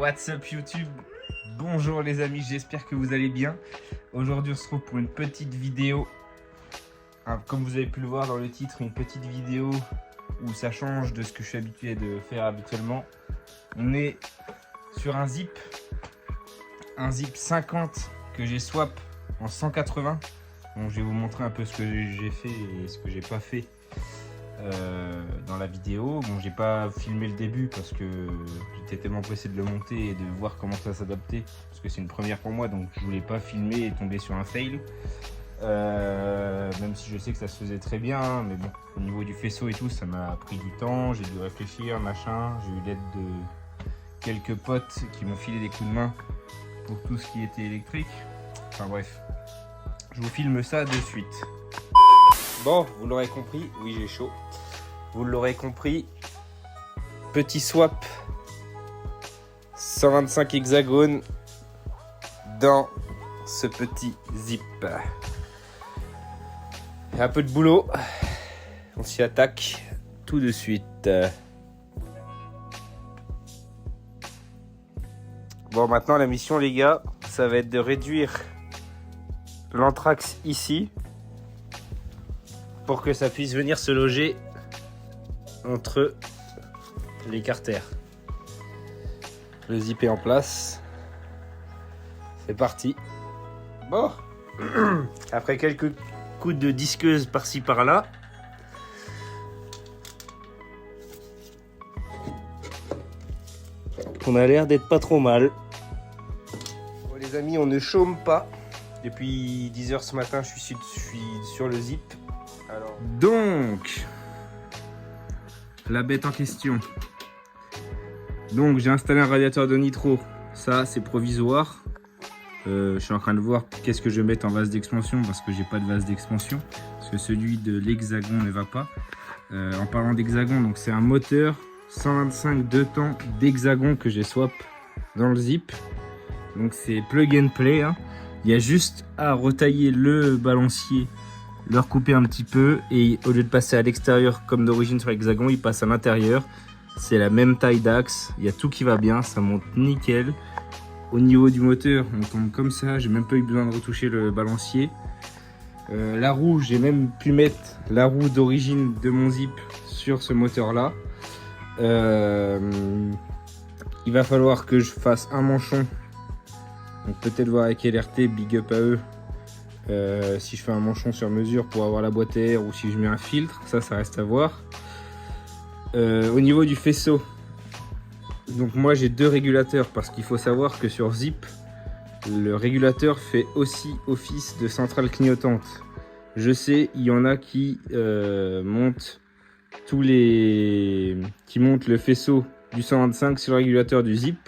What's up YouTube? Bonjour les amis, j'espère que vous allez bien. Aujourd'hui on se retrouve pour une petite vidéo. Comme vous avez pu le voir dans le titre, une petite vidéo où ça change de ce que je suis habitué de faire habituellement. On est sur un zip 50 que j'ai swap en 180. Donc je vais vous montrer un peu ce que j'ai fait et ce que j'ai pas fait dans la vidéo. Bon, j'ai pas filmé le début parce que j'étais tellement pressé de le monter et de voir comment ça s'adaptait, parce que c'est une première pour moi, donc je voulais pas filmer et tomber sur un fail. Même si je sais que ça se faisait très bien, mais bon, au niveau du faisceau et tout, ça m'a pris du temps, j'ai dû réfléchir, machin. J'ai eu l'aide de quelques potes qui m'ont filé des coups de main pour tout ce qui était électrique. Enfin bref, je vous filme ça de suite. Bon, vous l'aurez compris, oui j'ai chaud. Vous l'aurez compris, petit swap 125 hexagones dans ce petit zip. Un peu de boulot, on s'y attaque tout de suite. Bon, maintenant la mission les gars, ça va être de réduire l'anthrax ici pour que ça puisse venir se loger entre les carters. Le zip est en place. C'est parti. Bon, après quelques coups de disqueuse par-ci par-là, on a l'air d'être pas trop mal. Bon, les amis, on ne chôme pas. Depuis 10 h ce matin, je suis sur le zip. Alors... Donc, la bête en question. Donc, j'ai installé un radiateur de nitro. Ça, c'est provisoire. Je suis en train de voir qu'est-ce que je vais mettre en vase d'expansion, parce que j'ai pas de vase d'expansion, parce que celui de l'Hexagon ne va pas. En parlant d'Hexagon, donc c'est un moteur 125 2 temps d'Hexagon que j'ai swap dans le zip. Donc c'est plug and play, hein. Il y a juste à retailler le balancier, le recouper un petit peu, et au lieu de passer à l'extérieur comme d'origine sur l'Hexagon, il passe à l'intérieur. C'est la même taille d'axe, il y a tout qui va bien, ça monte nickel. Au niveau du moteur, on tombe comme ça, j'ai même pas eu besoin de retoucher le balancier. La roue, j'ai même pu mettre la roue d'origine de mon zip sur ce moteur là. Il va falloir que je fasse un manchon. Donc peut-être voir avec LRT, big up à eux. Si je fais un manchon sur mesure pour avoir la boîte à air, ou si je mets un filtre, ça reste à voir. Au niveau du faisceau, donc moi j'ai deux régulateurs, parce qu'il faut savoir que sur zip, le régulateur fait aussi office de centrale clignotante. Je sais, il y en a qui montent le faisceau du 125 sur le régulateur du zip,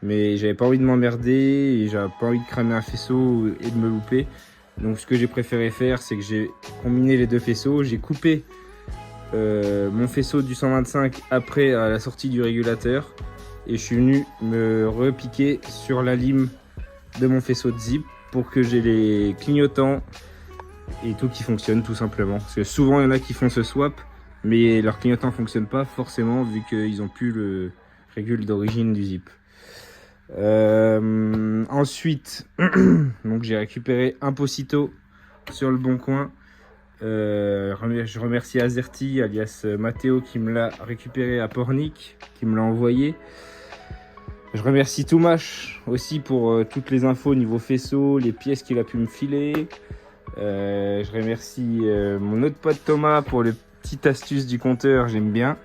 mais j'avais pas envie de m'emmerder et j'avais pas envie de cramer un faisceau et de me louper. Donc ce que j'ai préféré faire, c'est que j'ai combiné les deux faisceaux, j'ai coupé mon faisceau du 125 après à la sortie du régulateur, et je suis venu me repiquer sur la lime de mon faisceau de zip pour que j'ai les clignotants et tout qui fonctionne tout simplement. Parce que souvent il y en a qui font ce swap, mais leur clignotant ne fonctionne pas forcément vu qu'ils ont plus le régule d'origine du zip. Ensuite, donc j'ai récupéré un Pocito sur le bon coin. Je remercie Azerty alias Matteo qui me l'a récupéré à Pornic, qui me l'a envoyé. Je remercie Toumash aussi pour toutes les infos niveau faisceau, les pièces qu'il a pu me filer. Je remercie mon autre pote Thomas pour les petites astuces du compteur, j'aime bien.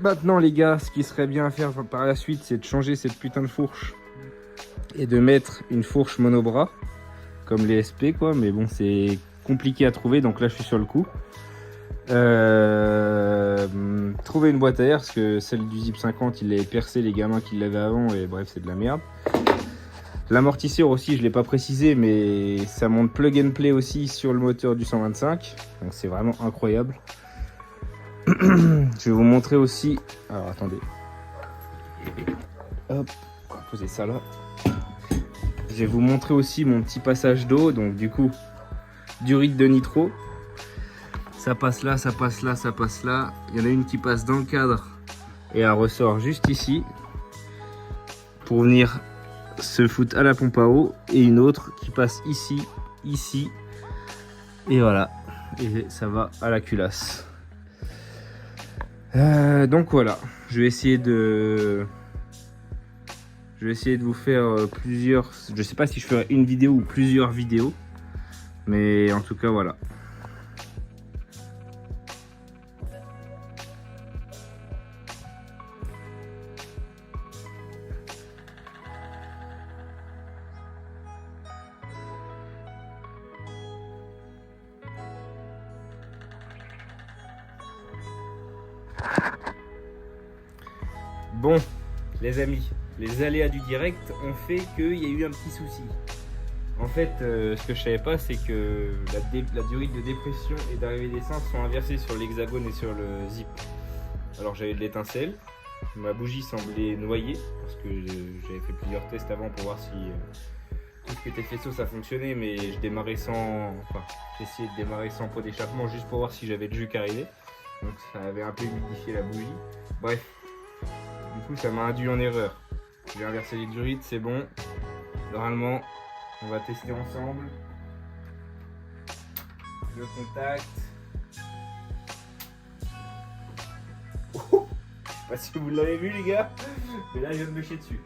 Maintenant les gars, ce qui serait bien à faire par la suite, c'est de changer cette putain de fourche et de mettre une fourche monobras comme les SP quoi, mais bon c'est compliqué à trouver, donc là je suis sur le coup. Trouver une boîte à air, parce que celle du Zip 50 il l'avait percé, les gamins qui l'avaient avant, et bref c'est de la merde. L'amortisseur aussi je l'ai pas précisé, mais ça monte plug and play aussi sur le moteur du 125, donc c'est vraiment incroyable. Je vais vous montrer aussi, alors attendez, hop, on va poser ça là. Je vais vous montrer aussi mon petit passage d'eau, donc du coup durite de nitro, ça passe là, ça passe là, ça passe là. Il y en a une qui passe dans le cadre et elle ressort juste ici. pour venir se foutre à la pompe à eau et une autre qui passe ici, ici et voilà, et ça va à la culasse. Donc voilà, je vais essayer de vous faire plusieurs, je sais pas si je ferai une vidéo ou plusieurs vidéos, mais en tout cas voilà. Bon, les amis, les aléas du direct ont fait qu'il y a eu un petit souci. En fait, ce que je savais pas, c'est que la durée de dépression et d'arrivée d'essence sont inversées sur l'hexagone et sur le zip. Alors j'avais de l'étincelle, ma bougie semblait noyée, parce que j'avais fait plusieurs tests avant pour voir si tout ce qui était faisceau ça fonctionnait, mais je démarrais sans... Enfin, j'essayais de démarrer sans pot d'échappement juste pour voir si j'avais le jus qui arrivait. Donc ça avait un peu humidifié la bougie. Bref. Du coup, ça m'a induit en erreur. J'ai inversé les durites, c'est bon. Normalement, on va tester ensemble. Le contact. Oh, je sais pas si vous l'avez vu, les gars, mais là, je viens de me chier dessus.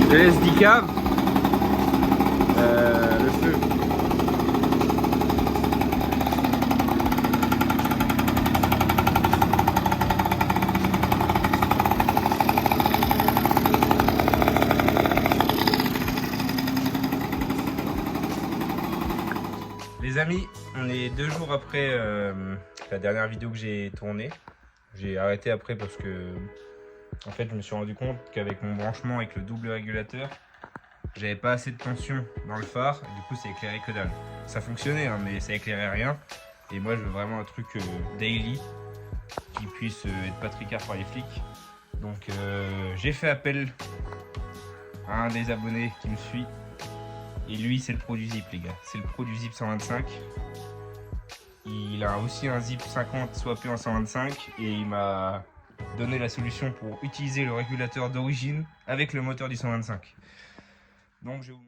Je laisse 10 caves. Le feu. Les amis, on est 2 jours après la dernière vidéo que j'ai tournée. J'ai arrêté après parce que en fait je me suis rendu compte qu'avec mon branchement avec le double régulateur, j'avais pas assez de tension dans le phare, et du coup ça éclairait que dalle. Ça fonctionnait hein, mais ça éclairait rien. Et moi je veux vraiment un truc daily qui puisse être pas tricard par les flics. Donc j'ai fait appel à un des abonnés qui me suit. Et lui c'est le pro du zip les gars, c'est le pro du zip 125. Il a aussi un zip 50 swappé en 125 et il m'a donné la solution pour utiliser le régulateur d'origine avec le moteur du 125. Donc je vous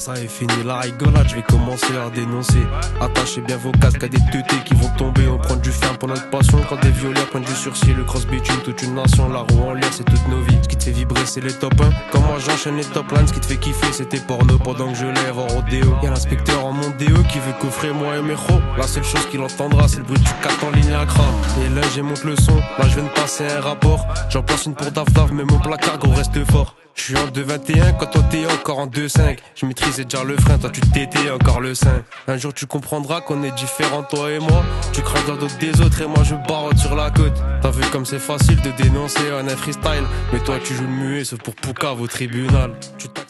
Ça est fini la rigolade, je vais commencer à dénoncer. Attachez bien vos casques à des teutés qui vont tomber. On prend du ferme pour notre passion. Quand des violeurs pointent du sursis, le cross bitume toute une nation. La roue en l'air, c'est toutes nos vies. Ce qui te fait vibrer, c'est les top 1. Comme moi j'enchaîne les top lines, ce qui te fait kiffer, c'est tes pornos pendant que je lève en rodéo. Y'a l'inspecteur en mon déo qui veut coffrer moi et mes chos. La seule chose qu'il entendra, c'est le bruit du 4 en ligne à gras. Et là j'ai monte le son, là je viens de passer un rapport. J'en place une pour Dav Dav, mais mon placard gros reste fort. Je suis en 2,21 quand toi t'es encore en 2,5. Je maîtrisais déjà le frein, toi tu t'étais encore le sein. Un jour tu comprendras qu'on est différents toi et moi. Tu crains dans d'autres des autres et moi je barotte sur la côte. T'as vu comme c'est facile de dénoncer un freestyle. Mais toi tu joues le muet sauf pour Poucave au tribunal.